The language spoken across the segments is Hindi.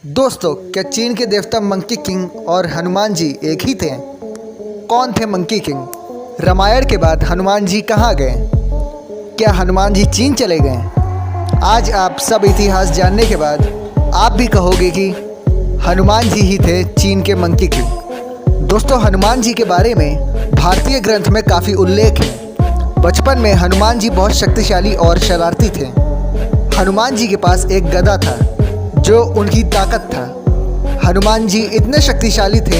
दोस्तों, क्या चीन के देवता मंकी किंग और हनुमान जी एक ही थे? कौन थे मंकी किंग? रामायण के बाद हनुमान जी कहाँ गए? क्या हनुमान जी चीन चले गए? आज आप सब इतिहास जानने के बाद आप भी कहोगे कि हनुमान जी ही थे चीन के मंकी किंग। दोस्तों, हनुमान जी के बारे में भारतीय ग्रंथ में काफ़ी उल्लेख है। बचपन में हनुमान जी बहुत शक्तिशाली और शरारती थे। हनुमान जी के पास एक गदा था जो उनकी ताकत था। हनुमान जी इतने शक्तिशाली थे,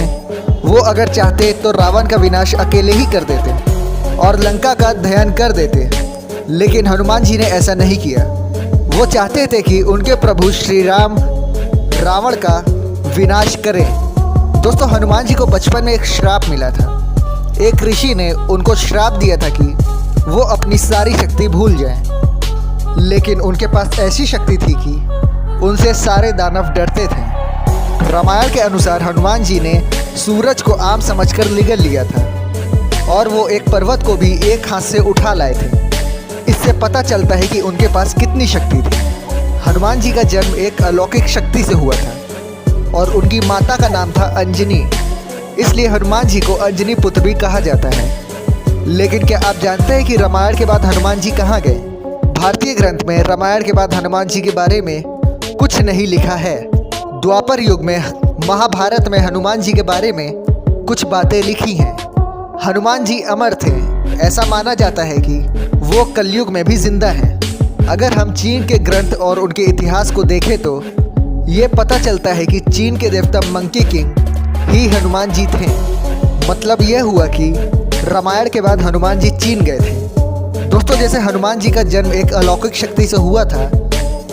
वो अगर चाहते तो रावण का विनाश अकेले ही कर देते और लंका का दहन कर देते, लेकिन हनुमान जी ने ऐसा नहीं किया। वो चाहते थे कि उनके प्रभु श्री राम रावण का विनाश करें। दोस्तों, हनुमान जी को बचपन में एक श्राप मिला था। एक ऋषि ने उनको श्राप दिया था कि वो अपनी सारी शक्ति भूल जाएं, लेकिन उनके पास ऐसी शक्ति थी कि उनसे सारे दानव डरते थे। रामायण के अनुसार हनुमान जी ने सूरज को आम समझकर निगल लिया था और वो एक पर्वत को भी एक हाथ से उठा लाए थे। इससे पता चलता है कि उनके पास कितनी शक्ति थी। हनुमान जी का जन्म एक अलौकिक शक्ति से हुआ था और उनकी माता का नाम था अंजनी, इसलिए हनुमान जी को अंजनी पुत्र भी कहा जाता है। लेकिन क्या आप जानते हैं कि रामायण के बाद हनुमान जी कहाँ गए? भारतीय ग्रंथ में रामायण के बाद हनुमान जी के बारे में कुछ नहीं लिखा है। द्वापर युग में महाभारत में हनुमान जी के बारे में कुछ बातें लिखी हैं। हनुमान जी अमर थे। ऐसा माना जाता है कि वो कलयुग में भी जिंदा हैं। अगर हम चीन के ग्रंथ और उनके इतिहास को देखें तो ये पता चलता है कि चीन के देवता मंकी किंग ही हनुमान जी थे। मतलब यह हुआ कि रामायण के बाद हनुमान जी चीन गए थे। दोस्तों, जैसे हनुमान जी का जन्म एक अलौकिक शक्ति से हुआ था,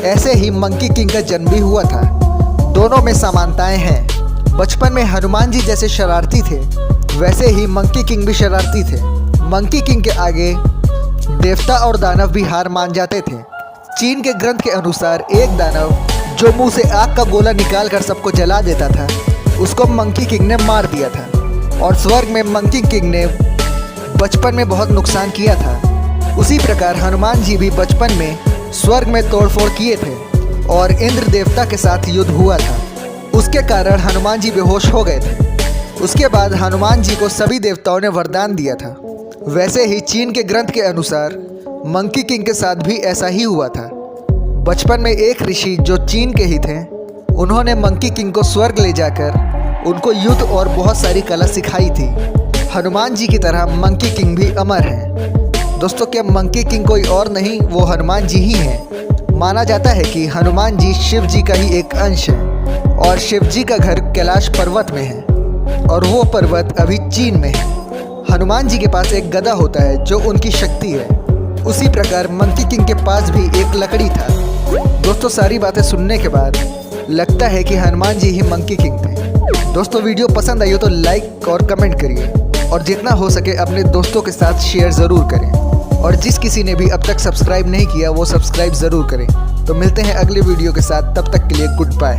ऐसे ही मंकी किंग का जन्म भी हुआ था। दोनों में समानताएं हैं। बचपन में हनुमान जी जैसे शरारती थे, वैसे ही मंकी किंग भी शरारती थे। मंकी किंग के आगे देवता और दानव भी हार मान जाते थे। चीन के ग्रंथ के अनुसार एक दानव जो मुंह से आग का गोला निकाल कर सबको जला देता था, उसको मंकी किंग ने मार दिया था। और स्वर्ग में मंकी किंग ने बचपन में बहुत नुकसान किया था। उसी प्रकार हनुमान जी भी बचपन में स्वर्ग में तोड़फोड़ किए थे और इंद्र देवता के साथ युद्ध हुआ था। उसके कारण हनुमान जी बेहोश हो गए थे। उसके बाद हनुमान जी को सभी देवताओं ने वरदान दिया था। वैसे ही चीन के ग्रंथ के अनुसार मंकी किंग के साथ भी ऐसा ही हुआ था। बचपन में एक ऋषि जो चीन के ही थे, उन्होंने मंकी किंग को स्वर्ग ले जाकर उनको युद्ध और बहुत सारी कला सिखाई थी। हनुमान जी की तरह मंकी किंग भी अमर है। दोस्तों, क्या मंकी किंग कोई और नहीं, वो हनुमान जी ही हैं। माना जाता है कि हनुमान जी शिव जी का ही एक अंश है और शिव जी का घर कैलाश पर्वत में है और वो पर्वत अभी चीन में है। हनुमान जी के पास एक गदा होता है जो उनकी शक्ति है। उसी प्रकार मंकी किंग के पास भी एक लकड़ी था। दोस्तों, सारी बातें सुनने के बाद लगता है कि हनुमान जी ही मंकी किंग थे। दोस्तों, वीडियो पसंद आई हो तो लाइक और कमेंट करिए और जितना हो सके अपने दोस्तों के साथ शेयर ज़रूर करें। और जिस किसी ने भी अब तक सब्सक्राइब नहीं किया वो सब्सक्राइब ज़रूर करें। तो मिलते हैं अगले वीडियो के साथ, तब तक के लिए गुड बाय।